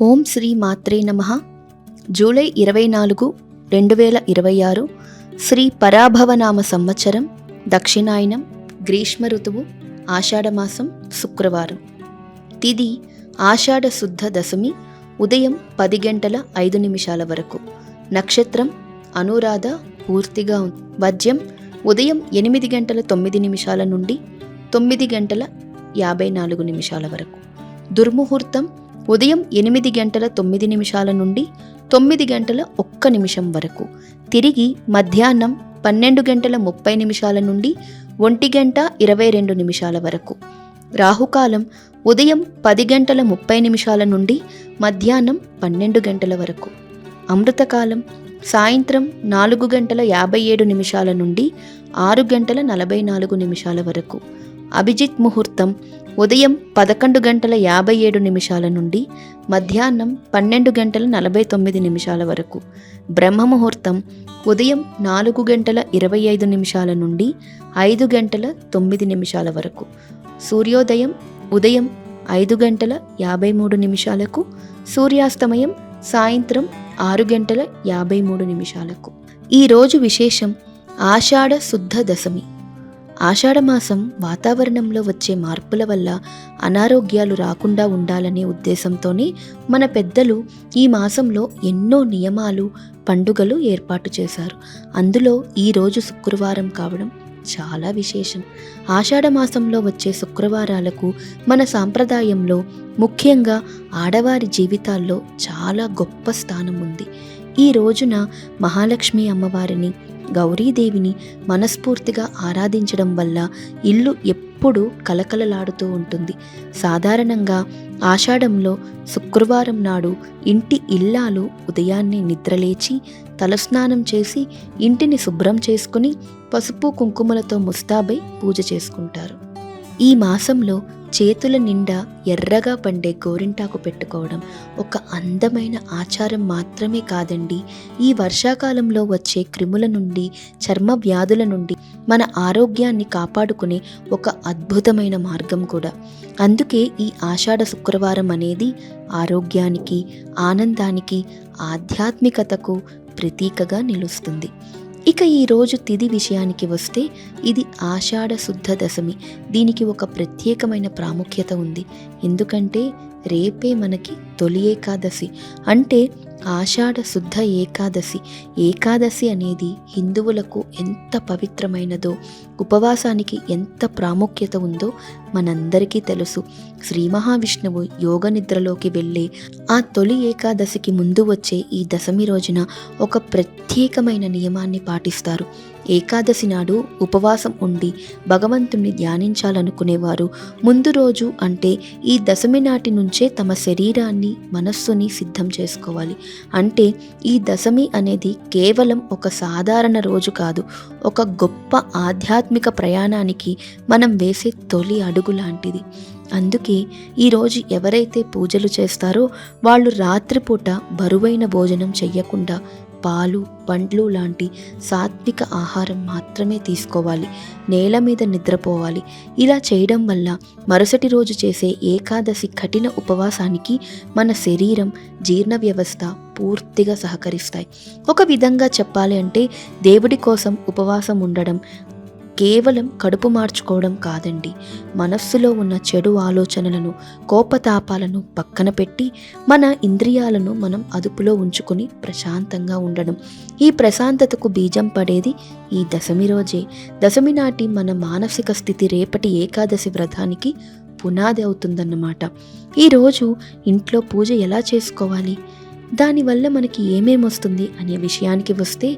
ఓం శ్రీ మాత్రే నమః. జూలై 24, 2026 శ్రీ పరాభవనామ సంవత్సరం, దక్షిణాయనం, గ్రీష్మ ఋతువు, ఆషాఢమాసం, శుక్రవారం. తిథి ఆషాఢ శుద్ధ దశమి, ఉదయం 10 గంటల 5 నిమిషాల వరకు. నక్షత్రం అనురాధ పూర్తిగా ఉంది. వద్యం ఉదయం 8 గంటల 9 నిమిషాల నుండి 9 గంటల 54 నిమిషాల వరకు. దుర్ముహూర్తం ఉదయం 8 గంటల 9 నిమిషాల నుండి 9 గంటల 1 నిమిషం వరకు. తిరిగి మధ్యాహ్నం 12 గంటల 30 నిమిషాల నుండి 1 గంట 22 నిమిషాల వరకు. రాహుకాలం ఉదయం 10 గంటల 30 నిమిషాల నుండి మధ్యాహ్నం 12 గంటల వరకు. అమృతకాలం సాయంత్రం 4 గంటల 57 నిమిషాల నుండి 6 గంటల 44 నిమిషాల వరకు. అభిజిత్ ముహూర్తం ఉదయం 11 గంటల 57 నిమిషాల నుండి మధ్యాహ్నం 12 గంటల 49 నిమిషాల వరకు. బ్రహ్మ ముహూర్తం ఉదయం 4 గంటల 25 నిమిషాల నుండి 5 గంటల 9 నిమిషాల వరకు. సూర్యోదయం ఉదయం 5 గంటల 53 నిమిషాలకు. సూర్యాస్తమయం సాయంత్రం 6 గంటల 53 నిమిషాలకు. ఈరోజు విశేషం ఆషాఢ శుద్ధ దశమి. ఆషాఢమాసం వాతావరణంలో వచ్చే మార్పుల వల్ల అనారోగ్యాలు రాకుండా ఉండాలనే ఉద్దేశంతోనే మన పెద్దలు ఈ మాసంలో ఎన్నో నియమాలు, పండుగలు ఏర్పాటు చేశారు. అందులో ఈరోజు శుక్రవారం కావడం చాలా విశేషం. ఆషాఢమాసంలో వచ్చే శుక్రవారాలకు మన సాంప్రదాయంలో, ముఖ్యంగా ఆడవారి జీవితాల్లో చాలా గొప్ప స్థానం ఉంది. ఈ రోజున మహాలక్ష్మి అమ్మవారిని, గౌరీదేవిని మనస్ఫూర్తిగా ఆరాధించడం వల్ల ఇల్లు ఎప్పుడూ కలకలలాడుతూ ఉంటుంది. సాధారణంగా ఆషాఢంలో శుక్రవారం నాడు ఇంటి ఇల్లాలు ఉదయాన్నే నిద్రలేచి తలస్నానం చేసి ఇంటిని శుభ్రం చేసుకుని పసుపు కుంకుమలతో ముస్తాబై పూజ చేసుకుంటారు. ఈ మాసంలో చేతుల నిండా ఎర్రగా పండే గోరింటాకు పెట్టుకోవడం ఒక అందమైన ఆచారం మాత్రమే కాదండి, ఈ వర్షాకాలంలో వచ్చే క్రిముల నుండి, చర్మ వ్యాధుల నుండి మన ఆరోగ్యాన్ని కాపాడుకునే ఒక అద్భుతమైన మార్గం కూడా. అందుకే ఈ ఆషాఢ శుక్రవారం అనేది ఆరోగ్యానికి, ఆనందానికి, ఆధ్యాత్మికతకు ప్రతీకగా నిలుస్తుంది. ఇక ఈరోజు తిథి విషయానికి వస్తే ఇది ఆషాఢ శుద్ధ దశమి. దీనికి ఒక ప్రత్యేకమైన ప్రాముఖ్యత ఉంది. ఎందుకంటే రేపే మనకి తొలి ఏకాదశి, అంటే ఆషాఢ శుద్ధ ఏకాదశి. ఏకాదశి అనేది హిందువులకు ఎంత పవిత్రమైనదో, ఉపవాసానికి ఎంత ప్రాముఖ్యత ఉందో మనందరికీ తెలుసు. శ్రీ మహావిష్ణువు యోగ నిద్రలోకి వెళ్ళే ఆ తొలి ఏకాదశికి ముందు వచ్చే ఈ దశమి రోజున ఒక ప్రత్యేకమైన నియమాన్ని పాటిస్తారు. ఏకాదశి నాడు ఉపవాసం ఉండి భగవంతుణ్ణి ధ్యానించాలనుకునేవారు ముందు రోజు, అంటే ఈ దశమి నాటి నుంచే తమ శరీరాన్ని, మనస్సుని సిద్ధం చేసుకోవాలి. అంటే ఈ దశమి అనేది కేవలం ఒక సాధారణ రోజు కాదు, ఒక గొప్ప ఆధ్యాత్మిక ప్రయాణానికి మనం వేసే తొలి అడుగు లాంటిది. అందుకే ఈరోజు ఎవరైతే పూజలు చేస్తారో వాళ్ళు రాత్రిపూట బరువైన భోజనం చెయ్యకుండా పాలు, పండ్లు లాంటి సాత్విక ఆహారం మాత్రమే తీసుకోవాలి. నేల మీద నిద్రపోవాలి. ఇలా చేయడం వల్ల మరుసటి రోజు చేసే ఏకాదశి కఠిన ఉపవాసానికి మన శరీరం, జీర్ణ వ్యవస్థ పూర్తిగా సహకరిస్తాయి. ఒక విధంగా చెప్పాలి అంటే దేవుడి కోసం ఉపవాసం ఉండడం కేవలం కడుపు మార్చుకోవడం కాదండి, మనస్సులో ఉన్న చెడు ఆలోచనలను, కోపతాపాలను పక్కన పెట్టి మన ఇంద్రియాలను మనం అదుపులో ఉంచుకొని ప్రశాంతంగా ఉండడం. ఈ ప్రశాంతతకు బీజం పడేది ఈ దశమి రోజే. దశమి నాటి మన మానసిక స్థితి రేపటి ఏకాదశి వ్రతానికి పునాది అవుతుందన్నమాట. ఈరోజు ఇంట్లో పూజ ఎలా చేసుకోవాలి, దానివల్ల మనకి ఏమేమొస్తుంది అనే విషయానికి వస్తే,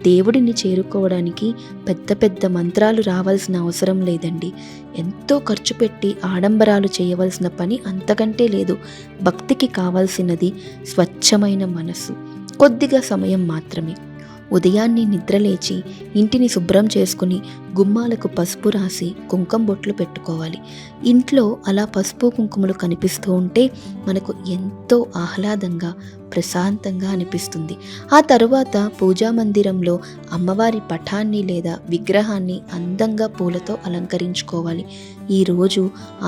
దేవుడిని చేరుకోవడానికి పెద్ద పెద్ద మంత్రాలు రావాల్సిన అవసరం లేదండి. ఎంతో ఖర్చు పెట్టి ఆడంబరాలు చేయవలసిన పని అంతకంటే లేదు. భక్తికి కావాల్సినది స్వచ్ఛమైన మనస్సు, కొద్దిగా సమయం మాత్రమే. ఉదయాన్నే నిద్రలేచి ఇంటిని శుభ్రం చేసుకుని గుమ్మాలకు పసుపు రాసి కుంకుమ బొట్లు పెట్టుకోవాలి. ఇంట్లో అలా పసుపు కుంకుమలు కనిపిస్తూ ఉంటే మనకు ఎంతో ఆహ్లాదంగా ప్రశాంతంగా అనిపిస్తుంది. ఆ తరువాత పూజా మందిరంలో అమ్మవారి పటాన్ని లేదా విగ్రహాన్ని అందంగా పూలతో అలంకరించుకోవాలి. ఈరోజు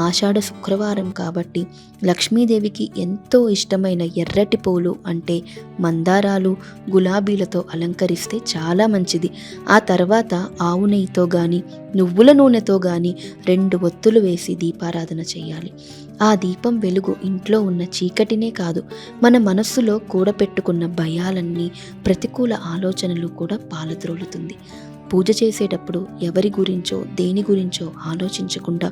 ఆషాఢ శుక్రవారం కాబట్టి లక్ష్మీదేవికి ఎంతో ఇష్టమైన ఎర్రటి పూలు అంటే మందారాలు, గులాబీలతో అలంకరిస్తే చాలా మంచిది. ఆ తర్వాత ఆవు నెయ్యితో కానీ నువ్వుల నూనెతో కానీ 2 ఒత్తులు వేసి దీపారాధన చేయాలి. ఆ దీపం వెలుగు ఇంట్లో ఉన్న చీకటినే కాదు, మన మనస్సులో కూడపెట్టుకున్న భయాలన్నీ, ప్రతికూల ఆలోచనలు కూడా పాలద్రోలుతుంది. పూజ చేసేటప్పుడు ఎవరి గురించో దేని గురించో ఆలోచించకుండా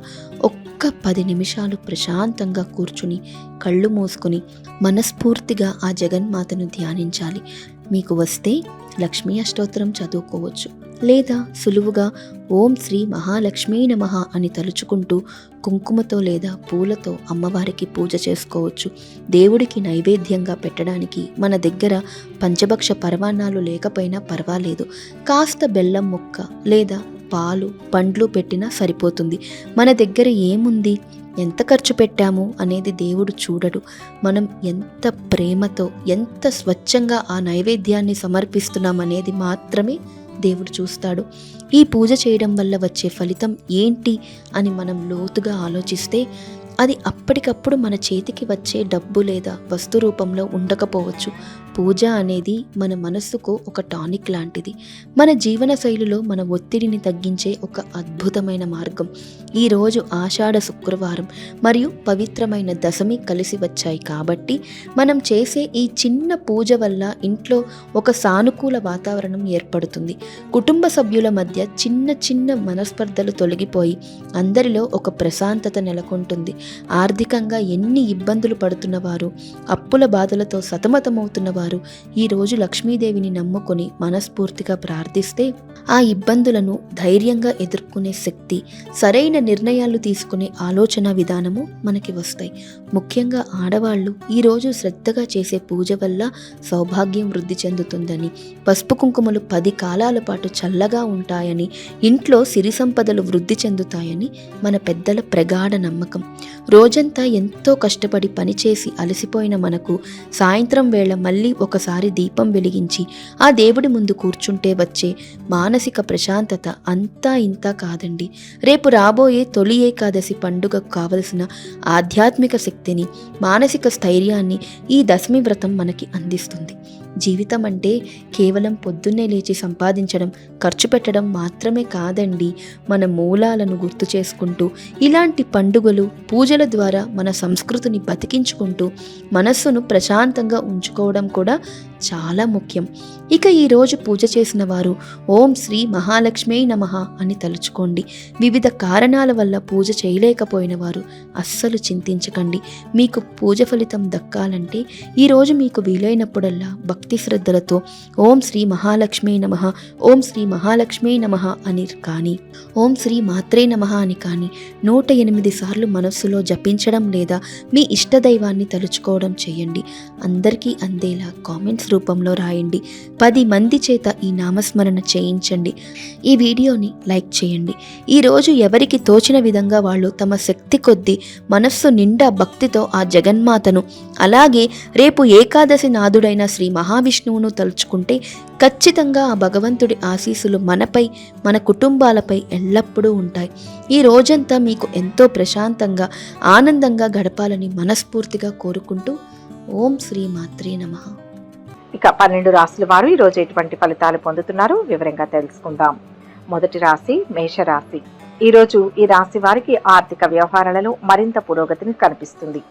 ఒక్క 10 నిమిషాలు ప్రశాంతంగా కూర్చుని కళ్ళు మూసుకుని మనస్ఫూర్తిగా ఆ జగన్మాతను ధ్యానించాలి. మీకు వస్తే లక్ష్మీ అష్టోత్తరం చదువుకోవచ్చు, లేదా సులువుగా ఓం శ్రీ మహాలక్ష్మీ నమః అని తలుచుకుంటూ కుంకుమతో లేదా పూలతో అమ్మవారికి పూజ చేసుకోవచ్చు. దేవుడికి నైవేద్యంగా పెట్టడానికి మన దగ్గర పంచభక్ష పరమాన్నాలు లేకపోయినా పర్వాలేదు, కాస్త బెల్లం ముక్క లేదా పాలు పండ్లు పెట్టినా సరిపోతుంది. మన దగ్గర ఏముంది, ఎంత ఖర్చు పెట్టాము అనేది దేవుడు చూడడు. మనం ఎంత ప్రేమతో ఎంత స్వచ్ఛంగా ఆ నైవేద్యాన్ని సమర్పిస్తున్నాం అనేది మాత్రమే దేవుడు చూస్తాడు. ఈ పూజ చేయడం వల్ల వచ్చే ఫలితం ఏంటి అని మనం లోతుగా ఆలోచిస్తే అది అప్పటికప్పుడు మన చేతికి వచ్చే డబ్బు లేదా వస్తు రూపంలో ఉండకపోవచ్చు. పూజ అనేది మన మనస్సుకు ఒక టానిక్ లాంటిది. మన జీవన శైలిలో మన ఒత్తిడిని తగ్గించే ఒక అద్భుతమైన మార్గం. ఈరోజు ఆషాఢ శుక్రవారం మరియు పవిత్రమైన దశమి కలిసి వచ్చాయి కాబట్టి మనం చేసే ఈ చిన్న పూజ వల్ల ఇంట్లో ఒక సానుకూల వాతావరణం ఏర్పడుతుంది. కుటుంబ సభ్యుల మధ్య చిన్న చిన్న మనస్పర్ధలు తొలగిపోయి అందరిలో ఒక ప్రశాంతత నెలకొంటుంది. ఆర్థికంగా ఎన్ని ఇబ్బందులు పడుతున్నవారు, అప్పుల బాధలతో సతమతమవుతున్నవారు ఈరోజు లక్ష్మీదేవిని నమ్ముకొని మనస్ఫూర్తిగా ప్రార్థిస్తే ఆ ఇబ్బందులను ధైర్యంగా ఎదుర్కొనే శక్తి, సరైన నిర్ణయాలు తీసుకునే ఆలోచన విధానము మనకి వస్తాయి. ముఖ్యంగా ఆడవాళ్ళు ఈరోజు శ్రద్ధగా చేసే పూజ వల్ల సౌభాగ్యం వృద్ధి చెందుతుందని, పసుపు కుంకుమలు 10 కాలాల పాటు చల్లగా ఉంటాయని, ఇంట్లో సిరి సంపదలు వృద్ధి చెందుతాయని మన పెద్దల ప్రగాఢ నమ్మకం. రోజంతా ఎంతో కష్టపడి పనిచేసి అలసిపోయిన మనకు సాయంత్రం వేళ మళ్ళీ ఒకసారి దీపం వెలిగించి ఆ దేవుడి ముందు కూర్చుంటే వచ్చే మానసిక ప్రశాంతత అంతా ఇంతా కాదండి. రేపు రాబోయే తొలి ఏకాదశి పండుగకు కావలసిన ఆధ్యాత్మిక శక్తిని, మానసిక స్థైర్యాన్ని ఈ దశమి వ్రతం మనకి అందిస్తుంది. జీవితం అంటే కేవలం పొద్దున్నే లేచి సంపాదించడం, ఖర్చు పెట్టడం మాత్రమే కాదండి. మన మూలాలను గుర్తు చేసుకుంటూ ఇలాంటి పండుగలు, పూజల ద్వారా మన సంస్కృతిని బతికించుకుంటూ మనస్సును ప్రశాంతంగా ఉంచుకోవడం కూడా చాలా ముఖ్యం. ఇక ఈరోజు పూజ చేసిన వారు ఓం శ్రీ మహాలక్ష్మీ నమః అని తలుచుకోండి. వివిధ కారణాల వల్ల పూజ చేయలేకపోయిన వారు అస్సలు చింతించకండి. మీకు పూజ ఫలితం దక్కాలంటే ఈరోజు మీకు వీలైనప్పుడల్లా భక్తి శ్రద్ధలతో ఓం శ్రీ మహాలక్ష్మీ నమః, ఓం శ్రీ మహాలక్ష్మీ నమః అని కానీ, ఓం శ్రీ మాత్రే నమః అని కానీ 108 సార్లు మనస్సులో జపించడం లేదా మీ ఇష్టదైవాన్ని తలుచుకోవడం చేయండి. అందరికీ అందేలా కామెంట్స్ రూపంలో రాయండి. 10 మంది చేత ఈ నామస్మరణ చేయించండి. ఈ వీడియోని లైక్ చేయండి. ఈరోజు ఎవరికి తోచిన విధంగా వాళ్ళు తమ శక్తి కొద్దీ మనస్సు నిండా భక్తితో ఆ జగన్మాతను, అలాగే రేపు ఏకాదశి నాథుడైన శ్రీ మహావిష్ణువును తలుచుకుంటే ఖచ్చితంగా ఆ భగవంతుడి ఆశీస్సులు మనపై, మన కుటుంబాలపై ఎల్లప్పుడూ ఉంటాయి. ఈ రోజంతా మీకు ఎంతో ప్రశాంతంగా, ఆనందంగా గడపాలని మనస్ఫూర్తిగా కోరుకుంటూ ఓం శ్రీ మాత్రే నమః. ఇక 12 రాశుల వారు ఈరోజు ఎటువంటి ఫలితాలు పొందుతున్నారో వివరంగా తెలుసుకుందాం. మొదటి రాశి మేషరాశి. ఈరోజు ఈ రాశి వారికి ఆర్థిక వ్యవహారాలలో మరింత పురోగతిని కనిపిస్తుంది.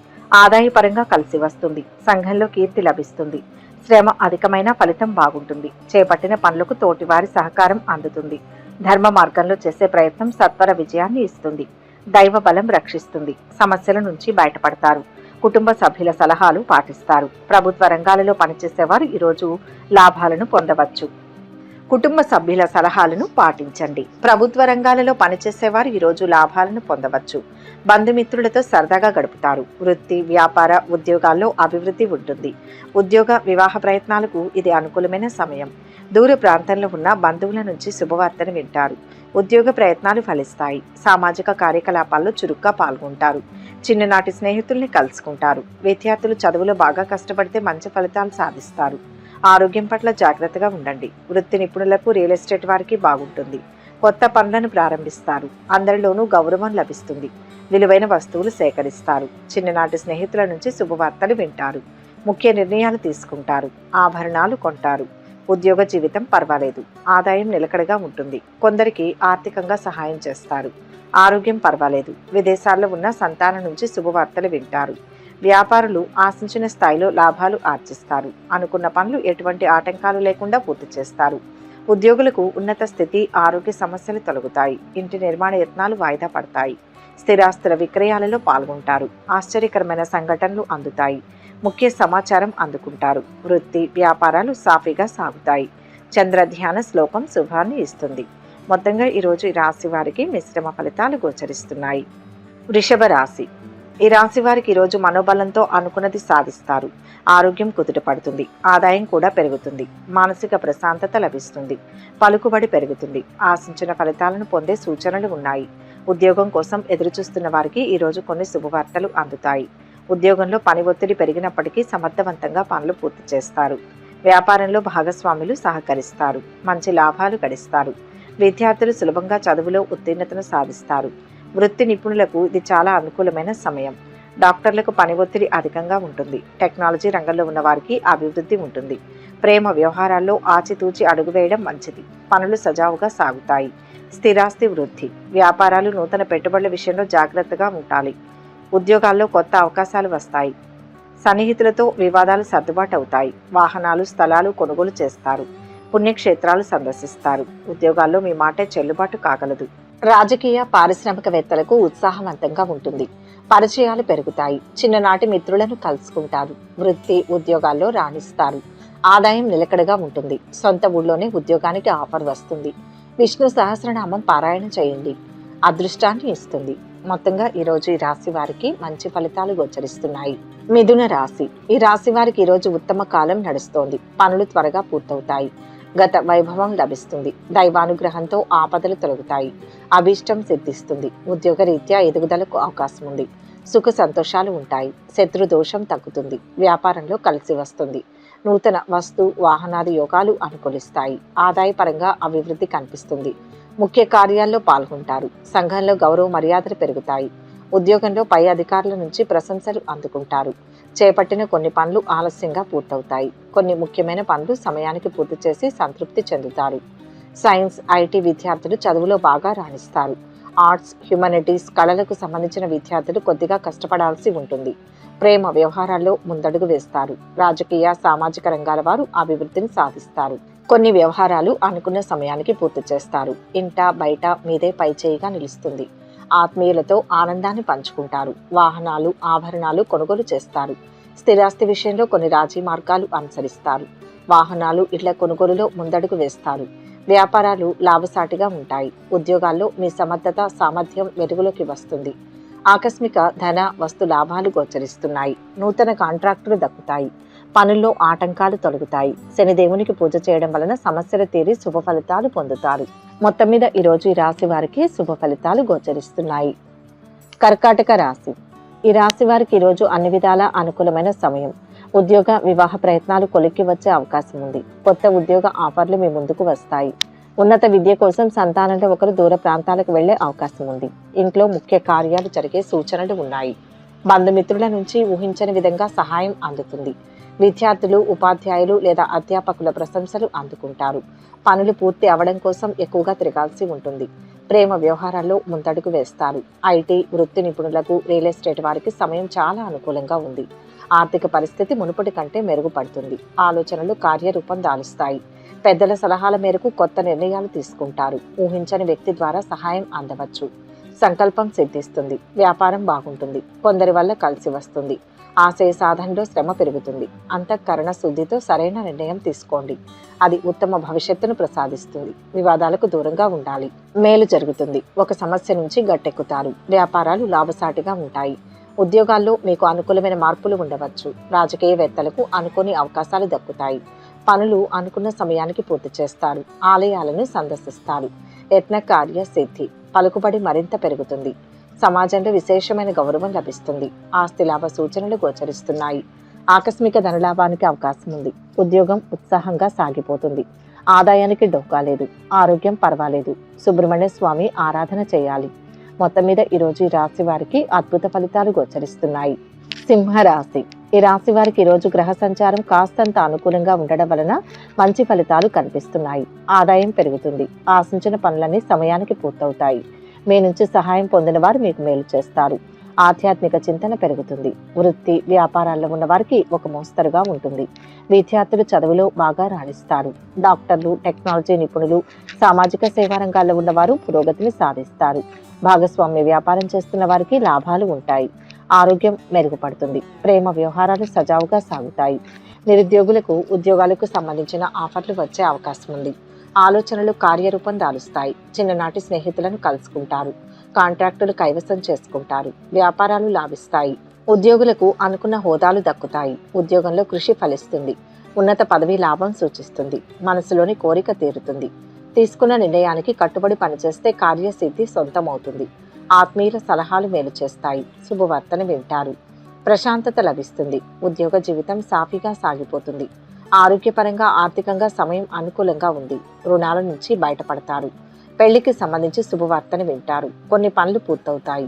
ఆదాయపరంగా కలిసి వస్తుంది. సంఘంలో కీర్తి లభిస్తుంది. శ్రమ అధికమైన ఫలితం బాగుంటుంది. చేపట్టిన పనులకు తోటివారి సహకారం అందుతుంది. ధర్మ మార్గంలో చేసే ప్రయత్నం సత్వర విజయాన్ని ఇస్తుంది. దైవ బలం రక్షిస్తుంది. సమస్యల నుంచి బయటపడతారు. కుటుంబ సభ్యుల సలహాలు పాటిస్తారు. ప్రభుత్వ రంగాలలో పనిచేసేవారు ఈరోజు లాభాలను పొందవచ్చు. కుటుంబ సభ్యుల సలహాలను పాటించండి. ప్రభుత్వ రంగాలలో పనిచేసేవారు ఈరోజు లాభాలను పొందవచ్చు. బంధుమిత్రులతో సరదాగా గడుపుతారు. వృత్తి, వ్యాపార, ఉద్యోగాల్లో అభివృద్ధి ఉంటుంది. ఉద్యోగ, వివాహ ప్రయత్నాలకు ఇది అనుకూలమైన సమయం. దూర ప్రాంతంలో ఉన్న బంధువుల నుంచి శుభవార్తను వింటారు. ఉద్యోగ ప్రయత్నాలు ఫలిస్తాయి. సామాజిక కార్యకలాపాల్లో చురుగ్గా పాల్గొంటారు. చిన్ననాటి స్నేహితుల్ని కలుసుకుంటారు. విద్యార్థులు చదువులో బాగా కష్టపడితే మంచి ఫలితాలు సాధిస్తారు. ఆరోగ్యం పట్ల జాగ్రత్తగా ఉండండి. వృత్తి నిపుణులకు, రియల్ ఎస్టేట్ వారికి బాగుంటుంది. కొత్త పనులను ప్రారంభిస్తారు. అందరిలోనూ గౌరవం లభిస్తుంది. విలువైన వస్తువులు సేకరిస్తారు. చిన్ననాటి స్నేహితుల నుంచి శుభవార్తలు వింటారు. ముఖ్య నిర్ణయాలు తీసుకుంటారు. ఆభరణాలు కొంటారు. ఉద్యోగ జీవితం పర్వాలేదు. ఆదాయం నిలకడగా ఉంటుంది. కొందరికి ఆర్థికంగా సహాయం చేస్తారు. ఆరోగ్యం పర్వాలేదు. విదేశాల్లో ఉన్న సంతానం నుంచి శుభవార్తలు వింటారు. వ్యాపారులు ఆశించిన స్థాయిలో లాభాలు ఆర్జిస్తారు. అనుకున్న పనులు ఎటువంటి ఆటంకాలు లేకుండా పూర్తి చేస్తారు. ఉద్యోగులకు ఉన్నత స్థితి, ఆరోగ్య సమస్యలు తొలగుతాయి. ఇంటి నిర్మాణ యత్నాలు వాయిదా పడతాయి. స్థిరాస్తుల విక్రయాలలో పాల్గొంటారు. ఆశ్చర్యకరమైన సంఘటనలు అందుతాయి. ముఖ్య సమాచారం అందుకుంటారు. వృత్తి, వ్యాపారాలు సాఫీగా సాగుతాయి. చంద్ర ధ్యాన శ్లోకం శుభాన్ని ఇస్తుంది. మొత్తంగా ఈరోజు ఈ రాశి వారికి మిశ్రమ ఫలితాలు గోచరిస్తున్నాయి. వృషభ రాశి. ఈ రాశి వారికి ఈరోజు మనోబలంతో అనుకున్నది సాధిస్తారు. ఆరోగ్యం కుదుటపడుతుంది. ఆదాయం కూడా పెరుగుతుంది. మానసిక ప్రశాంతత లభిస్తుంది. పలుకుబడి పెరుగుతుంది. ఆశించిన ఫలితాలను పొందే సూచనలు ఉన్నాయి. ఉద్యోగం కోసం ఎదురుచూస్తున్న వారికి ఈరోజు కొన్ని శుభవార్తలు అందుతాయి. ఉద్యోగంలో పని ఒత్తిడి పెరిగినప్పటికీ సమర్థవంతంగా పనులు పూర్తి చేస్తారు. వ్యాపారంలో భాగస్వాములు సహకరిస్తారు. మంచి లాభాలు గడిస్తారు. విద్యార్థులు సులభంగా చదువులో ఉత్తీర్ణతను సాధిస్తారు. వృత్తి నిపుణులకు ఇది చాలా అనుకూలమైన సమయం. డాక్టర్లకు పని ఒత్తిడి అధికంగా ఉంటుంది. టెక్నాలజీ రంగంలో ఉన్న వారికి అభివృద్ధి ఉంటుంది. ప్రేమ వ్యవహారాల్లో ఆచితూచి అడుగు వేయడం మంచిది. పనులు సజావుగా సాగుతాయి. స్థిరాస్తి వృద్ధి. వ్యాపారాలు, నూతన పెట్టుబడుల విషయంలో జాగ్రత్తగా ఉండాలి. ఉద్యోగాల్లో కొత్త అవకాశాలు వస్తాయి. సన్నిహితులతో వివాదాలు సర్దుబాటు అవుతాయి. వాహనాలు, స్థలాలు కొనుగోలు చేస్తారు. పుణ్యక్షేత్రాలు సందర్శిస్తారు. ఉద్యోగాల్లో మీ మాటే చెల్లుబాటు కాగలదు. రాజకీయ, పారిశ్రామికవేత్తలకు ఉత్సాహవంతంగా ఉంటుంది. పరిచయాలు పెరుగుతాయి. చిన్ననాటి మిత్రులను కలుసుకుంటారు. వృత్తి, ఉద్యోగాల్లో రాణిస్తారు. ఆదాయం నిలకడగా ఉంటుంది. సొంత ఊళ్ళోనే ఉద్యోగానికి ఆఫర్ వస్తుంది. విష్ణు సహస్రనామం పారాయణ చేయండి. అదృష్టాన్ని ఇస్తుంది. మొత్తంగా ఈరోజు ఈ రాశి వారికి మంచి ఫలితాలు గోచరిస్తున్నాయి. మిథున రాశి. ఈ రాశి వారికి ఈరోజు ఉత్తమ కాలం నడుస్తోంది. పనులు త్వరగా పూర్తవుతాయి. గత వైభవం లభిస్తుంది. దైవానుగ్రహంతో ఆపదలు తొలగుతాయి. అభీష్టం సిద్ధిస్తుంది. ఉద్యోగ రీత్యా ఎదుగుదలకు అవకాశం ఉంది. సుఖ సంతోషాలు ఉంటాయి. శత్రు దోషం తగ్గుతుంది. వ్యాపారంలో కలిసి వస్తుంది. నూతన వస్తు, వాహనాది యోగాలు అనుకూలిస్తాయి. ఆదాయపరంగా అభివృద్ధి కనిపిస్తుంది. ముఖ్య కార్యాల్లో పాల్గొంటారు. సంఘంలో గౌరవ మర్యాదలు పెరుగుతాయి. ఉద్యోగంలో పై అధికారుల నుంచి ప్రశంసలు అందుకుంటారు. చేపట్టిన కొన్ని పనులు ఆలస్యంగా పూర్తవుతాయి. కొన్ని ముఖ్యమైన పనులు సమయానికి పూర్తి చేసి సంతృప్తి చెందుతారు. సైన్స్, ఐటీ విద్యార్థులు చదువులో బాగా రాణిస్తారు. ఆర్ట్స్, హ్యుమానిటీస్, కళలకు సంబంధించిన విద్యార్థులు కొద్దిగా కష్టపడాల్సి ఉంటుంది. ప్రేమ వ్యవహారాల్లో ముందడుగు వేస్తారు. రాజకీయ, సామాజిక రంగాల వారు అభివృద్ధిని సాధిస్తారు. కొన్ని వ్యవహారాలు అనుకున్న సమయానికి పూర్తి చేస్తారు. ఇంట బయట మీదే పైచేయిగా నిలుస్తుంది. ఆత్మీయులతో ఆనందాన్ని పంచుకుంటారు. వాహనాలు, ఆభరణాలు కొనుగోలు చేస్తారు. స్థిరాస్తి విషయంలో కొన్ని రాజీ మార్గాలు అనుసరిస్తారు. వాహనాలు, ఇళ్ల కొనుగోలులో ముందడుగు వేస్తారు. వ్యాపారాలు లాభసాటిగా ఉంటాయి. ఉద్యోగాల్లో మీ సమర్థత, సామర్థ్యం వెలుగులోకి వస్తుంది. ఆకస్మిక ధన, వస్తు లాభాలు గోచరిస్తున్నాయి. నూతన కాంట్రాక్టులు దక్కుతాయి. పనుల్లో ఆటంకాలు తొలగుతాయి. శనిదేవునికి పూజ చేయడం వలన సమస్యలు తీరి శుభ ఫలితాలు పొందుతారు. మొత్తం మీద ఈరోజు ఈ రాశి వారికి శుభ ఫలితాలు గోచరిస్తున్నాయి. కర్కాటక రాశి. ఈ రాశి వారికి ఈరోజు అన్ని విధాలా అనుకూలమైన సమయం. ఉద్యోగ, వివాహ ప్రయత్నాలు కొలిక్కి వచ్చే అవకాశం ఉంది. కొత్త ఉద్యోగ ఆఫర్లు మీ ముందుకు వస్తాయి. ఉన్నత విద్య కోసం సంతానంలో ఒకరు దూర ప్రాంతాలకు వెళ్లే అవకాశం ఉంది. ఇంట్లో ముఖ్య కార్యాలు జరిగే సూచనలు ఉన్నాయి. బంధుమిత్రుల నుంచి ఊహించని విధంగా సహాయం అందుతుంది. విద్యార్థులు, ఉపాధ్యాయులు లేదా అధ్యాపకుల ప్రశంసలు అందుకుంటారు. పనులు పూర్తి అవడం కోసం ఎక్కువగా తిరగాల్సి ఉంటుంది. ప్రేమ వ్యవహారాల్లో ముందడుగు వేస్తారు. ఐటీ, వృత్తి నిపుణులకు, రియల్ ఎస్టేట్ వారికి సమయం చాలా అనుకూలంగా ఉంది. ఆర్థిక పరిస్థితి మునుపటి కంటే మెరుగుపడుతుంది. ఆలోచనలు కార్యరూపం దాలుస్తాయి. పెద్దల సలహాల మేరకు కొత్త నిర్ణయాలు తీసుకుంటారు. ఊహించని వ్యక్తి ద్వారా సహాయం అందవచ్చు. సంకల్పం సిద్ధిస్తుంది. వ్యాపారం బాగుంటుంది. కొందరి వల్ల కలిసి వస్తుంది. ఆశయ సాధనలో శ్రమ పెరుగుతుంది. అంతఃకరణ శుద్ధితో సరైన నిర్ణయం తీసుకోండి. అది ఉత్తమ భవిష్యత్తును ప్రసాదిస్తుంది. వివాదాలకు దూరంగా ఉండాలి. మేలు జరుగుతుంది. ఒక సమస్య నుంచి గట్టెక్కుతారు. వ్యాపారాలు లాభసాటిగా ఉంటాయి. ఉద్యోగాల్లో మీకు అనుకూలమైన మార్పులు ఉండవచ్చు. రాజకీయవేత్తలకు అనుకోని అవకాశాలు దక్కుతాయి. పనులు అనుకున్న సమయానికి పూర్తి చేస్తారు. ఆలయాలను సందర్శిస్తారు. యత్న కార్య సిద్ధి, పలుకుబడి మరింత పెరుగుతుంది. సమాజంలో విశేషమైన గౌరవం లభిస్తుంది. ఆస్తి లాభ సూచనలు గోచరిస్తున్నాయి. ఆకస్మిక ధనలాభానికి అవకాశం ఉంది. ఉద్యోగం ఉత్సాహంగా సాగిపోతుంది. ఆదాయానికి డొక్కా లేదు. ఆరోగ్యం పర్వాలేదు. సుబ్రహ్మణ్య స్వామి ఆరాధన చేయాలి. మొత్తం మీద ఈరోజు ఈ రాశి వారికి అద్భుత ఫలితాలు గోచరిస్తున్నాయి. సింహరాశి. ఈ రాశి వారికి ఈరోజు గ్రహ సంచారం కాస్తంత అనుకూలంగా ఉండడం వలన మంచి ఫలితాలు కనిపిస్తున్నాయి. ఆదాయం పెరుగుతుంది. ఆశించిన పనులన్నీ సమయానికి పూర్తవుతాయి. మీ నుంచి సహాయం పొందిన వారు మీకు మేలు చేస్తారు. ఆధ్యాత్మిక చింతన పెరుగుతుంది. వృత్తి వ్యాపారాల్లో ఉన్న వారికి ఒక మోస్తరుగా ఉంటుంది. విద్యార్థులు చదువులో బాగా రాణిస్తారు. డాక్టర్లు, టెక్నాలజీ నిపుణులు, సామాజిక సేవా రంగాల్లో ఉన్నవారు పురోగతిని సాధిస్తారు. భాగస్వామ్య వ్యాపారం చేస్తున్న వారికి లాభాలు ఉంటాయి. ఆరోగ్యం మెరుగుపడుతుంది. ప్రేమ వ్యవహారాలు సజావుగా సాగుతాయి. నిరుద్యోగులకు ఉద్యోగాలకు సంబంధించిన ఆఫర్లు వచ్చే అవకాశం ఉంది. ఆలోచనలు కార్యరూపం దాలుస్తాయి. చిన్ననాటి స్నేహితులను కలుసుకుంటారు. కాంట్రాక్టులు కైవసం చేసుకుంటారు. వ్యాపారాలు లాభిస్తాయి. ఉద్యోగులకు అనుకున్న హోదాలు దక్కుతాయి. ఉద్యోగంలో కృషి ఫలిస్తుంది. ఉన్నత పదవి లాభం సూచిస్తుంది. మనసులోని కోరిక తీరుతుంది. తీసుకున్న నిర్ణయానికి కట్టుబడి పనిచేస్తే కార్యసిద్ధి సొంతమవుతుంది. ఆత్మీయుల సలహాలు మేలు చేస్తాయి. శుభవార్తను వింటారు. ప్రశాంతత లభిస్తుంది. ఉద్యోగ జీవితం సాఫీగా సాగిపోతుంది. ఆరోగ్యపరంగా ఆర్థికంగా సమయం అనుకూలంగా ఉంది. రుణాల నుంచి బయటపడతారు. పెళ్లికి సంబంధించి శుభవార్తను వింటారు. కొన్ని పనులు పూర్తవుతాయి.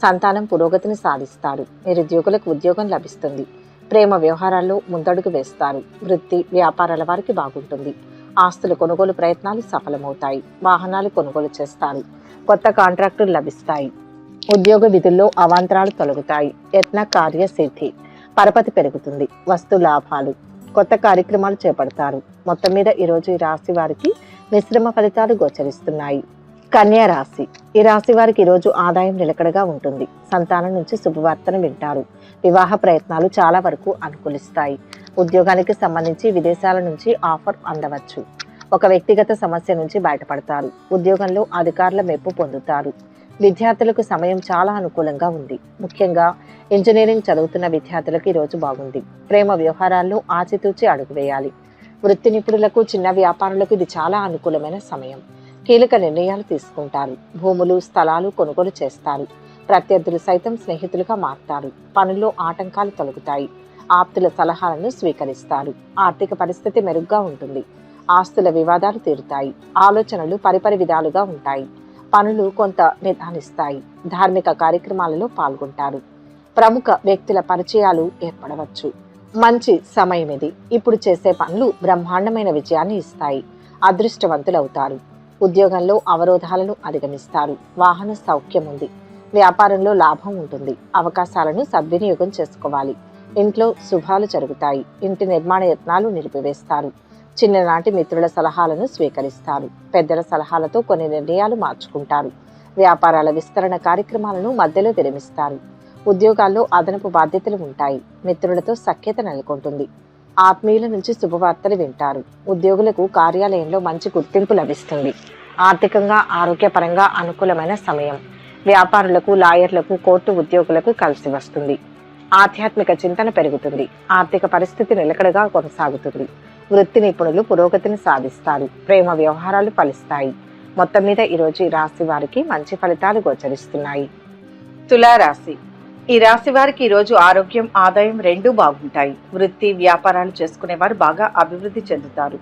సంతానం పురోగతిని సాధిస్తారు. నిరుద్యోగులకు ఉద్యోగం లభిస్తుంది. ప్రేమ వ్యవహారాల్లో ముందడుగు వేస్తారు. వృత్తి వ్యాపారాల వారికి బాగుంటుంది. ఆస్తుల కొనుగోలు ప్రయత్నాలు సఫలమవుతాయి. వాహనాలు కొనుగోలు చేస్తారు. కొత్త కాంట్రాక్టులు లభిస్తాయి. ఉద్యోగ విధుల్లో అవాంతరాలు తొలగుతాయి. యత్న కార్య సిద్ధి, పరపతి పెరుగుతుంది. వస్తు లాభాలు. కొత్త కార్యక్రమాలు చేపడతారు. మొత్తం మీద ఈరోజు ఈ రాశి వారికి మిశ్రమ ఫలితాలు గోచరిస్తున్నాయి. కన్యా రాశి. ఈ రాశి వారికి ఈరోజు ఆదాయం నిలకడగా ఉంటుంది. సంతానం నుంచి శుభవార్తను వింటారు. వివాహ ప్రయత్నాలు చాలా వరకు అనుకూలిస్తాయి. ఉద్యోగానికి సంబంధించి విదేశాల నుంచి ఆఫర్ అందవచ్చు. ఒక వ్యక్తిగత సమస్య నుంచి బయటపడతారు. ఉద్యోగంలో అధికారుల మెప్పు పొందుతారు. విద్యార్థులకు సమయం చాలా అనుకూలంగా ఉంది. ముఖ్యంగా ఇంజనీరింగ్ చదువుతున్న విద్యార్థులకు ఈరోజు బాగుంది. ప్రేమ వ్యవహారాల్లో ఆచితూచి అడుగు వేయాలి. వృత్తి నిపుణులకు, చిన్న వ్యాపారులకు ఇది చాలా అనుకూలమైన సమయం. కీలక నిర్ణయాలు తీసుకుంటారు. భూములు, స్థలాలు కొనుగోలు చేస్తారు. ప్రత్యర్థులు సైతం స్నేహితులుగా మారుతారు. పనుల్లో ఆటంకాలు తొలగుతాయి. ఆప్తుల సలహాలను స్వీకరిస్తారు. ఆర్థిక పరిస్థితి మెరుగ్గా ఉంటుంది. ఆస్తుల వివాదాలు తీరుతాయి. ఆలోచనలు పరిపరి విధాలుగా ఉంటాయి. పనులు కొంత నిదానిస్తాయి. ధార్మిక కార్యక్రమాలలో పాల్గొంటారు. ప్రముఖ వ్యక్తుల పరిచయాలు ఏర్పడవచ్చు. మంచి సమయం ఇది. ఇప్పుడు చేసే పనులు బ్రహ్మాండమైన విజయాన్ని ఇస్తాయి. అదృష్టవంతులవుతారు. ఉద్యోగంలో అవరోధాలను అధిగమిస్తారు. వాహన సౌఖ్యం ఉంది. వ్యాపారంలో లాభం ఉంటుంది. అవకాశాలను సద్వినియోగం చేసుకోవాలి. ఇంట్లో శుభాలు జరుగుతాయి. ఇంటి నిర్మాణ యత్నాలు నిలిపివేస్తారు. చిన్ననాటి మిత్రుల సలహాలను స్వీకరిస్తారు. పెద్దల సలహాలతో కొన్ని నిర్ణయాలు మార్చుకుంటారు. వ్యాపారాల విస్తరణ కార్యక్రమాలను మధ్యలో విరమిస్తారు. ఉద్యోగాల్లో అదనపు బాధ్యతలు ఉంటాయి. మిత్రులతో సఖ్యత నెలకొంటుంది. ఆత్మీయుల నుంచి శుభవార్తలు వింటారు. ఉద్యోగులకు కార్యాలయంలో మంచి గుర్తింపు లభిస్తుంది. ఆర్థికంగా ఆరోగ్యపరంగా అనుకూలమైన సమయం. వ్యాపారులకు, లాయర్లకు, కోర్టు ఉద్యోగులకు కలిసి వస్తుంది. ఆధ్యాత్మిక చింతన పెరుగుతుంది. ఆర్థిక పరిస్థితి నిలకడగా కొనసాగుతుంది. వృత్తి నిపుణులు పురోగతిని సాధిస్తారు. ప్రేమ వ్యవహారాలు ఫలిస్తాయి. మొత్తం మీద ఈరోజు ఈ రాశి వారికి మంచి ఫలితాలు గోచరిస్తున్నాయి. తులారాశి. ఈ రాశి వారికి ఈరోజు ఆరోగ్యం, ఆదాయం రెండూ బాగుంటాయి. వృత్తి వ్యాపారాలు చేసుకునేవారు బాగా అభివృద్ధి చెందుతారు.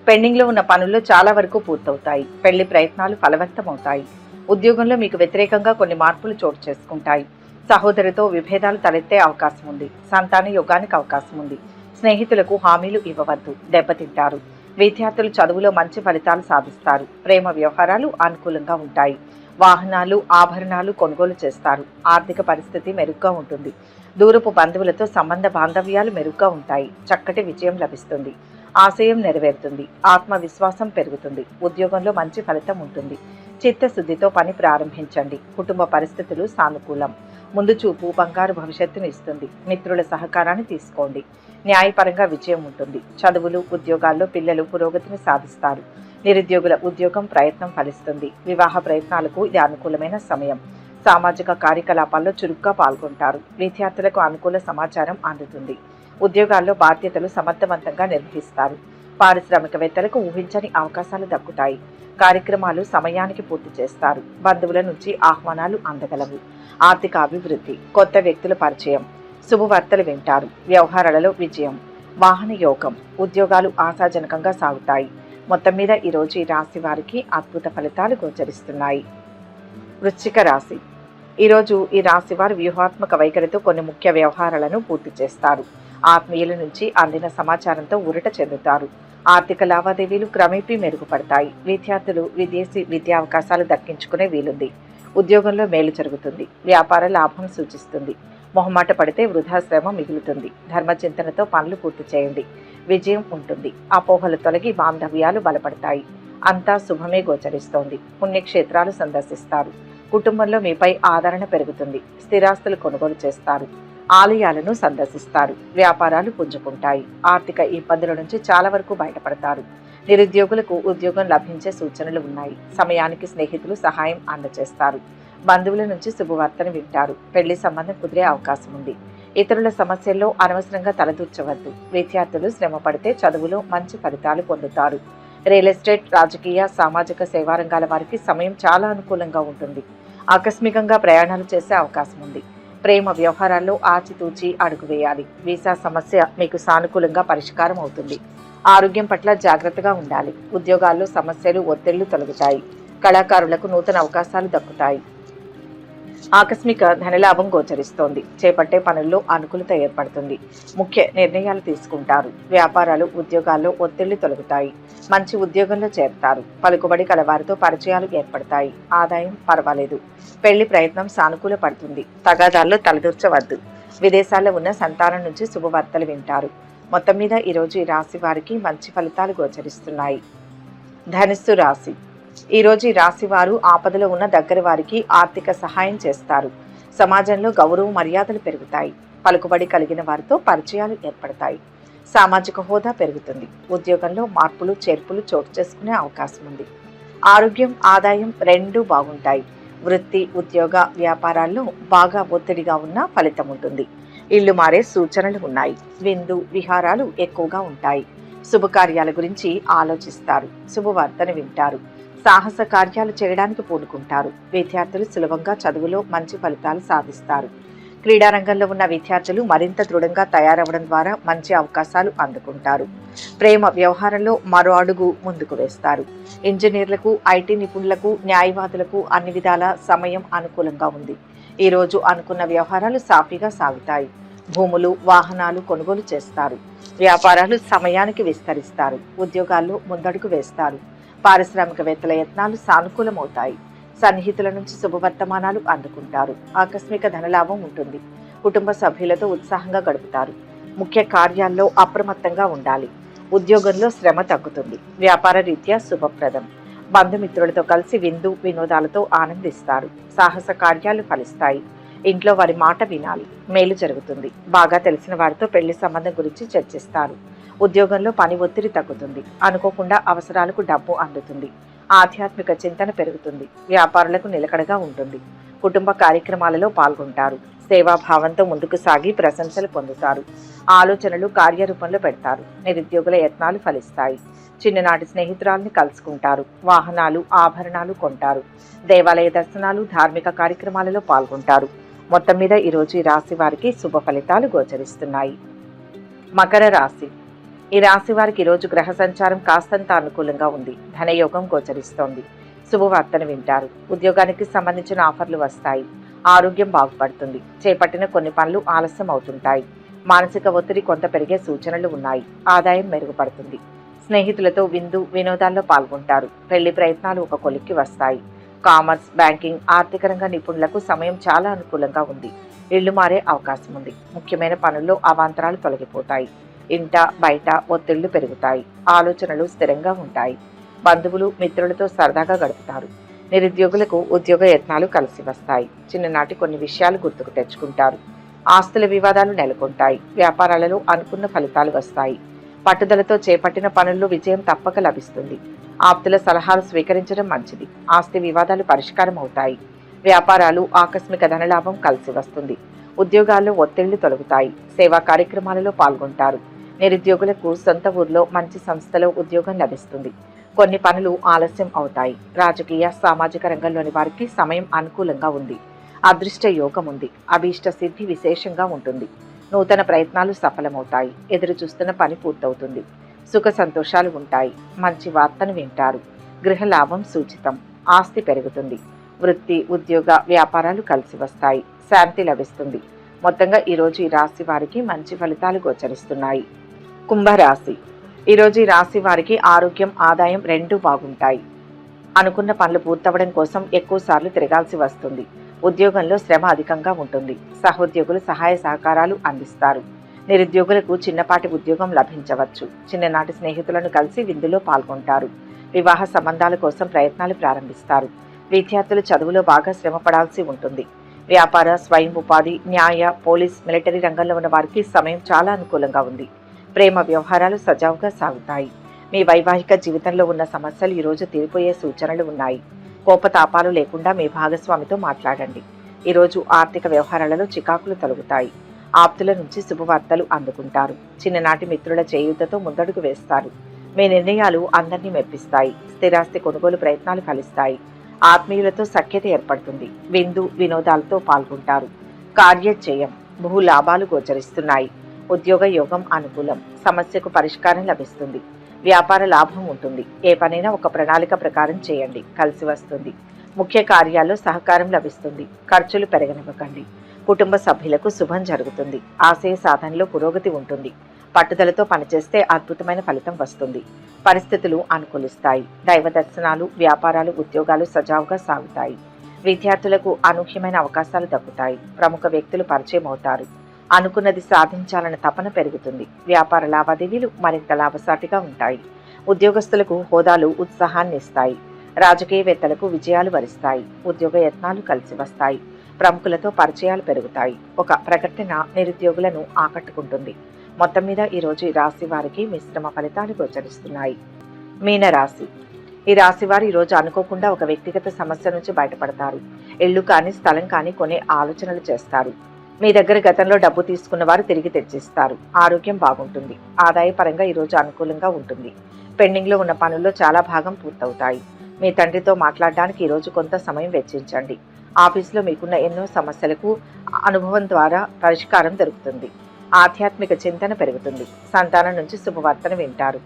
పెండింగ్ లో ఉన్న పనుల్లో చాలా వరకు పూర్తవుతాయి. పెళ్లి ప్రయత్నాలు ఫలవంతమవుతాయి. ఉద్యోగంలో మీకు వ్యతిరేకంగా కొన్ని మార్పులు చోటు చేసుకుంటాయి. సహోదరితో విభేదాలు తలెత్తే అవకాశం ఉంది. సంతాన యోగానికి అవకాశం ఉంది. స్నేహితులకు హామీలు ఇవ్వవద్దు, దెబ్బతింటారు. విద్యార్థులు చదువులో మంచి ఫలితాలు సాధిస్తారు. ప్రేమ వ్యవహారాలు అనుకూలంగా ఉంటాయి. వాహనాలు, ఆభరణాలు కొనుగోలు చేస్తారు. ఆర్థిక పరిస్థితి మెరుగ్గా ఉంటుంది. దూరపు బంధువులతో సంబంధ బాంధవ్యాలు మెరుగ్గా ఉంటాయి. చక్కటి విజయం లభిస్తుంది. ఆశయం నెరవేరుతుంది. ఆత్మవిశ్వాసం పెరుగుతుంది. ఉద్యోగంలో మంచి ఫలితం ఉంటుంది. చిత్తశుద్ధితో పని ప్రారంభించండి. కుటుంబ పరిస్థితులు సానుకూలం. ముందు చూపు బంగారు భవిష్యత్తును ఇస్తుంది. మిత్రుల సహకారాన్ని తీసుకోండి. న్యాయపరంగా విజయం ఉంటుంది. చదువులు, ఉద్యోగాల్లో పిల్లలు పురోగతిని సాధిస్తారు. నిరుద్యోగుల ఉద్యోగం ప్రయత్నం ఫలిస్తుంది. వివాహ ప్రయత్నాలకు ఇది అనుకూలమైన సమయం. సామాజిక కార్యకలాపాల్లో చురుగ్గా పాల్గొంటారు. విద్యార్థులకు అనుకూల సమాచారం అందుతుంది. ఉద్యోగాల్లో బాధ్యతలు సమర్థవంతంగా నిర్వహిస్తారు. పారిశ్రామికవేత్తలకు ఊహించని అవకాశాలు దక్కుతాయి. కార్యక్రమాలు సమయానికి పూర్తి చేస్తారు. బంధువుల నుంచి ఆహ్వానాలు అందగలవు. ఆర్థిక అభివృద్ధి, కొత్త వ్యక్తుల పరిచయం, శుభవార్తలు వింటారు. వ్యవహారాలలో విజయం, వాహన యోగం, ఉద్యోగాలు ఆశాజనకంగా సాగుతాయి. మొత్తం మీద ఈరోజు ఈ రాశి వారికి అద్భుత ఫలితాలు గోచరిస్తున్నాయి. వృశ్చిక రాశి. ఈరోజు ఈ రాశి వారు వ్యూహాత్మక వైఖరితో కొన్ని ముఖ్య వ్యవహారాలను పూర్తి చేస్తారు. ఆత్మీయుల నుంచి అందిన సమాచారంతో ఊరట చెందుతారు. ఆర్థిక లావాదేవీలు క్రమేపీ మెరుగుపడతాయి. విద్యార్థులు విదేశీ విద్యా అవకాశాలు దక్కించుకునే వీలుంది. ఉద్యోగంలో మేలు జరుగుతుంది. వ్యాపార లాభం సూచిస్తుంది. మొహమాట పడితే వృధా శ్రమ మిగులుతుంది. ధర్మచింతనతో పనులు పూర్తి చేయండి. విజయం ఉంటుంది. అపోహలు తొలగి బాంధవ్యాలు బలపడతాయి. అంతా శుభమే గోచరిస్తోంది. పుణ్యక్షేత్రాలు సందర్శిస్తారు. కుటుంబంలో మీపై ఆదరణ పెరుగుతుంది. స్థిరాస్తులు కొనుగోలు చేస్తారు. ఆలయాలను సందర్శిస్తారు. వ్యాపారాలు పుంజుకుంటాయి. ఆర్థిక ఇబ్బందుల నుంచి చాలా వరకు బయటపడతారు. నిరుద్యోగులకు ఉద్యోగం లభించే సూచనలు ఉన్నాయి. సమయానికి స్నేహితులు సహాయం అందజేస్తారు. బంధువుల నుంచి శుభవార్తను వింటారు. పెళ్లి సంబంధం కుదిరే అవకాశం ఉంది. ఇతరుల సమస్యల్లో అనవసరంగా తలదూర్చవద్దు. విద్యార్థులు శ్రమ పడితే చదువులో మంచి ఫలితాలు పొందుతారు. రియల్ ఎస్టేట్, రాజకీయ, సామాజిక సేవా రంగాల వారికి సమయం చాలా అనుకూలంగా ఉంటుంది. ఆకస్మికంగా ప్రయాణాలు చేసే అవకాశం ఉంది. ప్రేమ వ్యవహారాల్లో ఆచితూచి అడుగు వేయాలి. వీసా సమస్య మీకు సానుకూలంగా పరిష్కారం అవుతుంది. ఆరోగ్యం పట్ల జాగ్రత్తగా ఉండాలి. ఉద్యోగాల్లో సమస్యలు, ఒత్తిళ్లు తొలగుతాయి. కళాకారులకు నూతన అవకాశాలు దక్కుతాయి. ఆకస్మిక ధనలాభం గోచరిస్తోంది. చేపట్టే పనుల్లో అనుకూలత ఏర్పడుతుంది. ముఖ్య నిర్ణయాలు తీసుకుంటారు. వ్యాపారాలు, ఉద్యోగాల్లో ఒత్తిళ్లు తొలగుతాయి. మంచి ఉద్యోగంలో చేరతారు. పలుకుబడి కలవారితో పరిచయాలు ఏర్పడతాయి. ఆదాయం పర్వాలేదు. పెళ్లి ప్రయత్నం సానుకూల పడుతుంది. తగాదాల్లో తలదూర్చవద్దు. విదేశాల్లో ఉన్న సంతానం నుంచి శుభవార్తలు వింటారు. మొత్తం మీద ఈరోజు ఈ రాశి వారికి మంచి ఫలితాలు గోచరిస్తున్నాయి. ధనుస్సు రాశి. ఈరోజు ఈ రాశి వారు ఆపదలో ఉన్న దగ్గర వారికి ఆర్థిక సహాయం చేస్తారు. సమాజంలో గౌరవ మర్యాదలు పెరుగుతాయి. పలుకుబడి కలిగిన వారితో పరిచయాలు ఏర్పడతాయి. సామాజిక హోదా పెరుగుతుంది. ఉద్యోగంలో మార్పులు చేర్పులు చోటు చేసుకునే అవకాశం ఉంది. ఆరోగ్యం, ఆదాయం రెండూ బాగుంటాయి. వృత్తి, ఉద్యోగ, వ్యాపారాల్లో బాగా ఒత్తిడిగా ఉన్న ఫలితం ఉంటుంది. ఇల్లు మారే సూచనలు ఉన్నాయి. విందు విహారాలు ఎక్కువగా ఉంటాయి. శుభకార్యాల గురించి ఆలోచిస్తారు. శుభవార్తను వింటారు. సాహస కార్యాలు చేయడానికి పూనుకుంటారు. విద్యార్థులు సులభంగా చదువులో మంచి ఫలితాలు సాధిస్తారు. క్రీడారంగంలో ఉన్న విద్యార్థులు మరింత దృఢంగా తయారవడం ద్వారా మంచి అవకాశాలు అందుకుంటారు. ప్రేమ వ్యవహారంలో మరో అడుగు ముందుకు వేస్తారు. ఇంజనీర్లకు, ఐటీ నిపుణులకు, న్యాయవాదులకు అన్ని విధాల సమయం అనుకూలంగా ఉంది. ఈరోజు అనుకున్న వ్యవహారాలు సాఫీగా సాగుతాయి. భూములు, వాహనాలు కొనుగోలు చేస్తారు. వ్యాపారాలు సమయానికి విస్తరిస్తారు. ఉద్యోగాల్లో ముందడుగు వేస్తారు. పారిశ్రామికవేత్తల యత్నాలు సానుకూలమవుతాయి. సన్నిహితుల నుంచి శుభవర్తమానాలు అందుకుంటారు. ఆకస్మిక ధనలాభం ఉంటుంది. కుటుంబ సభ్యులతో ఉత్సాహంగా గడుపుతారు. ముఖ్య కార్యాల్లో అప్రమత్తంగా ఉండాలి. ఉద్యోగంలో శ్రమ తగ్గుతుంది. వ్యాపార రీత్యా శుభప్రదం. బంధుమిత్రులతో కలిసి విందు వినోదాలతో ఆనందిస్తారు. సాహస కార్యాలు ఫలిస్తాయి. ఇంట్లో వారి మాట వినాలి. మేలు జరుగుతుంది. బాగా తెలిసిన వారితో పెళ్లి సంబంధం గురించి చర్చిస్తారు. ఉద్యోగంలో పని ఒత్తిడి తగ్గుతుంది. అనుకోకుండా అవసరాలకు డబ్బు అందుతుంది. ఆధ్యాత్మిక చింతన పెరుగుతుంది. వ్యాపారులకు నిలకడగా ఉంటుంది. కుటుంబ కార్యక్రమాలలో పాల్గొంటారు. సేవాభావంతో ముందుకు సాగి ప్రశంసలు పొందుతారు. ఆలోచనలు కార్యరూపంలో పెడతారు. నిరుద్యోగుల యత్నాలు ఫలిస్తాయి. చిన్ననాటి స్నేహితురాల్ని కలుసుకుంటారు. వాహనాలు, ఆభరణాలు కొంటారు. దేవాలయ దర్శనాలు, ధార్మిక కార్యక్రమాలలో పాల్గొంటారు. మొత్తం మీద ఈరోజు ఈ రాశి వారికి శుభ ఫలితాలు గోచరిస్తున్నాయి. మకర రాశి. ఈ రాశి వారికి ఈరోజు గ్రహ సంచారం కాస్తంత అనుకూలంగా ఉంది. ధనయోగం గోచరిస్తోంది. శుభవార్తను వింటారు. ఉద్యోగానికి సంబంధించిన ఆఫర్లు వస్తాయి. ఆరోగ్యం బాగుపడుతుంది. చేపట్టిన కొన్ని పనులు ఆలస్యం అవుతుంటాయి. మానసిక ఒత్తిడి కొంత పెరిగే సూచనలు ఉన్నాయి. ఆదాయం మెరుగుపడుతుంది. స్నేహితులతో విందు వినోదాల్లో పాల్గొంటారు. పెళ్లి ప్రయత్నాలు ఒక కొలిక్కి వస్తాయి. కామర్స్, బ్యాంకింగ్, ఆర్థిక రంగ నిపుణులకు సమయం చాలా అనుకూలంగా ఉంది. ఇళ్లు మారే అవకాశం ఉంది. ముఖ్యమైన పనుల్లో అవాంతరాలు తొలగిపోతాయి. ఇంట బయట ఒత్తిళ్లు పెరుగుతాయి. ఆలోచనలు స్థిరంగా ఉంటాయి. బంధువులు, మిత్రులతో సరదాగా గడుపుతారు. నిరుద్యోగులకు ఉద్యోగ యత్నాలు కలిసి వస్తాయి. చిన్ననాటి కొన్ని విషయాలు గుర్తుకు తెచ్చుకుంటారు. ఆస్తుల వివాదాలు నెలకొంటాయి. వ్యాపారాలలో అనుకున్న ఫలితాలు వస్తాయి. పట్టుదలతో చేపట్టిన పనుల్లో విజయం తప్పక లభిస్తుంది. ఆప్తుల సలహాలు స్వీకరించడం మంచిది. ఆస్తి వివాదాలు పరిష్కారం అవుతాయి. వ్యాపారాలు, ఆకస్మిక ధనలాభం కలిసి వస్తుంది. ఉద్యోగాల్లో ఒత్తిళ్లు తొలగుతాయి. సేవా కార్యక్రమాలలో పాల్గొంటారు. నిరుద్యోగులకు సొంత ఊర్లో మంచి సంస్థలో ఉద్యోగం లభిస్తుంది. కొన్ని పనులు ఆలస్యం అవుతాయి. రాజకీయ సామాజిక రంగంలోని వారికి సమయం అనుకూలంగా ఉంది. అదృష్ట యోగం ఉంది. అభీష్ట సిద్ధి విశేషంగా ఉంటుంది. నూతన ప్రయత్నాలు సఫలమవుతాయి. ఎదురు చూస్తున్న పని పూర్తవుతుంది. సుఖ సంతోషాలు ఉంటాయి. మంచి వార్తను వింటారు. గృహ లాభం సూచితం. ఆస్తి పెరుగుతుంది. వృత్తి, ఉద్యోగ, వ్యాపారాలు కలిసి వస్తాయి. శాంతి లభిస్తుంది. మొత్తంగా ఈరోజు ఈ రాశి వారికి మంచి ఫలితాలు గోచరిస్తున్నాయి. కుంభరాశి. ఈరోజు ఈ రాశి వారికి ఆరోగ్యం, ఆదాయం రెండూ బాగుంటాయి. అనుకున్న పనులు పూర్తవడం కోసం ఎక్కువ సార్లు తిరగాల్సి వస్తుంది. ఉద్యోగంలో శ్రమ అధికంగా ఉంటుంది. సహోద్యోగులు సహాయ సహకారాలు అందిస్తారు. నిరుద్యోగులకు చిన్నపాటి ఉద్యోగం లభించవచ్చు. చిన్ననాటి స్నేహితులను కలిసి విందులో పాల్గొంటారు. వివాహ సంబంధాల కోసం ప్రయత్నాలు ప్రారంభిస్తారు. విద్యార్థులు చదువులో బాగా శ్రమ పడాల్సి ఉంటుంది. వ్యాపార, స్వయం ఉపాధి, న్యాయ, పోలీస్, మిలిటరీ రంగంలో ఉన్న వారికి సమయం చాలా అనుకూలంగా ఉంది. ప్రేమ వ్యవహారాలు సజావుగా సాగుతాయి. మీ వైవాహిక జీవితంలో ఉన్న సమస్యలు ఈరోజు తీరిపోయే సూచనలు ఉన్నాయి. కోపతాపాలు లేకుండా మీ భాగస్వామితో మాట్లాడండి. ఈరోజు ఆర్థిక వ్యవహారాలలో చికాకులు తొలగుతాయి. ఆప్తుల నుంచి శుభవార్తలు అందుకుంటారు. చిన్ననాటి మిత్రుల చేయూతతో ముందడుగు వేస్తారు. మీ నిర్ణయాలు అందరినీ మెప్పిస్తాయి. స్థిరాస్తి కొనుగోలు ప్రయత్నాలు ఫలిస్తాయి. ఆత్మీయులతో సఖ్యత ఏర్పడుతుంది. విందు వినోదాలతో పాల్గొంటారు. కార్యజయం, భూ లాభాలు గోచరిస్తున్నాయి. ఉద్యోగ యోగం అనుకూలం. సమస్యకు పరిష్కారం లభిస్తుంది. వ్యాపార లాభం ఉంటుంది. ఏ పనైనా ఒక ప్రణాళిక ప్రకారం చేయండి. కలిసి వస్తుంది. ముఖ్య కార్యాల్లో సహకారం లభిస్తుంది. ఖర్చులు పెరగనివ్వకండి. కుటుంబ సభ్యులకు శుభం జరుగుతుంది. ఆశయ సాధనలో పురోగతి ఉంటుంది. పట్టుదలతో పనిచేస్తే అద్భుతమైన ఫలితం వస్తుంది. పరిస్థితులు అనుకూలిస్తాయి. దైవ దర్శనాలు, వ్యాపారాలు, ఉద్యోగాలు సజావుగా సాగుతాయి. విద్యార్థులకు అనూహ్యమైన అవకాశాలు దక్కుతాయి. ప్రముఖ వ్యక్తులు పరిచయం అవుతారు. అనుకున్నది సాధించాలన్న తపన పెరుగుతుంది. వ్యాపార లావాదేవీలు మరింత లాభసాటిగా ఉంటాయి. ఉద్యోగస్తులకు హోదాలు ఉత్సాహాన్ని ఇస్తాయి. రాజకీయవేత్తలకు విజయాలు వరిస్తాయి. ఉద్యోగ యత్నాలు కలిసి వస్తాయి. ప్రముఖులతో పరిచయాలు పెరుగుతాయి. ఒక ప్రకటన నిరుద్యోగులను ఆకట్టుకుంటుంది. మొత్తం మీద ఈరోజు ఈ రాశి వారికి మిశ్రమ ఫలితాలు గోచరిస్తున్నాయి. మీనరాశి. ఈ రాశి వారు ఈరోజు అనుకోకుండా ఒక వ్యక్తిగత సమస్య నుంచి బయటపడతారు. ఇల్లు కానీ స్థలం కానీ కొనే ఆలోచనలు చేస్తారు. మీ దగ్గర గతంలో డబ్బు తీసుకున్న వారు తిరిగి తెచ్చిస్తారు. ఆరోగ్యం బాగుంటుంది. ఆదాయపరంగా ఈరోజు అనుకూలంగా ఉంటుంది. పెండింగ్లో ఉన్న పనుల్లో చాలా భాగం పూర్తవుతాయి. మీ తండ్రితో మాట్లాడడానికి ఈరోజు కొంత సమయం వెచ్చించండి. ఆఫీసులో మీకున్న ఎన్నో సమస్యలకు అనుభవం ద్వారా పరిష్కారం దొరుకుతుంది. ఆధ్యాత్మిక చింతన పెరుగుతుంది. సంతానం నుంచి శుభవార్తను వింటారు.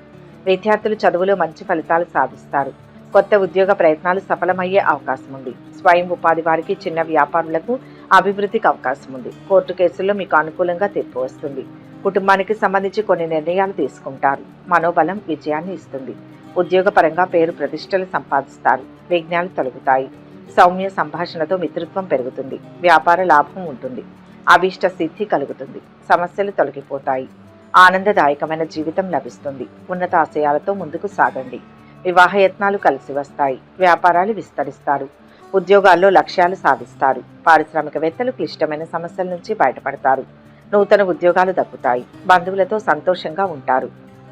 విద్యార్థులు చదువులో మంచి ఫలితాలు సాధిస్తారు. కొత్త ఉద్యోగ ప్రయత్నాలు సఫలమయ్యే అవకాశం ఉంది. స్వయం ఉపాధి వారికి, చిన్న వ్యాపారులకు అభివృద్ధికి అవకాశం ఉంది. కోర్టు కేసుల్లో మీకు అనుకూలంగా తీర్పు వస్తుంది. కుటుంబానికి సంబంధించి కొన్ని నిర్ణయాలు తీసుకుంటారు. మనోబలం విజయాన్ని ఇస్తుంది. ఉద్యోగపరంగా పేరు ప్రతిష్టలు సంపాదిస్తారు. విఘ్నాలు తొలగుతాయి. సౌమ్య సంభాషణతో మిత్రత్వం పెరుగుతుంది. వ్యాపార లాభం ఉంటుంది. అభీష్ట సిద్ధి కలుగుతుంది. సమస్యలు తొలగిపోతాయి. ఆనందదాయకమైన జీవితం లభిస్తుంది. ఉన్నత ఆశయాలతో ముందుకు సాగండి. వివాహ యత్నాలు కలిసి వస్తాయి. వ్యాపారాలు విస్తరిస్తారు. ఉద్యోగాల్లో లక్ష్యాలు సాధిస్తారు. పారిశ్రామికవేత్తలు క్లిష్టమైన సమస్యల నుంచి బయటపడతారు. నూతన ఉద్యోగాలు దక్కుతాయి. బంధువులతో సంతోషంగా ఉంటారు.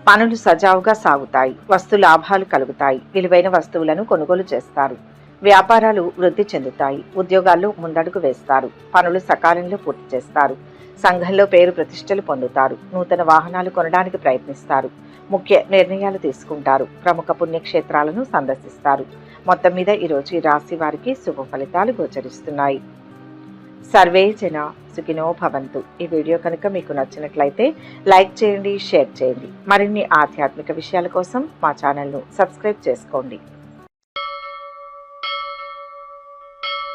పనులు సజావుగా సాగుతాయి. వస్తు లాభాలు కలుగుతాయి. విలువైన వస్తువులను కొనుగోలు చేస్తారు. వ్యాపారాలు వృద్ధి చెందుతాయి. ఉద్యోగాల్లో ముందడుగు వేస్తారు. పనులు సకాలంలో పూర్తి చేస్తారు. సంఘంలో పేరు ప్రతిష్టలు పొందుతారు. నూతన వాహనాలు కొనడానికి ప్రయత్నిస్తారు. ముఖ్య నిర్ణయాలు తీసుకుంటారు. ప్రముఖ పుణ్యక్షేత్రాలను సందర్శిస్తారు. మొత్తం మీద ఈరోజు ఈ రాశి వారికి శుభ ఫలితాలు గోచరిస్తున్నాయి. సర్వే జన సుఖినో భవంతు. ఈ వీడియో కనుక మీకు నచ్చినట్లయితే లైక్ చేయండి, షేర్ చేయండి. మరిన్ని ఆధ్యాత్మిక విషయాల కోసం మా ఛానల్ను సబ్స్క్రైబ్ చేసుకోండి.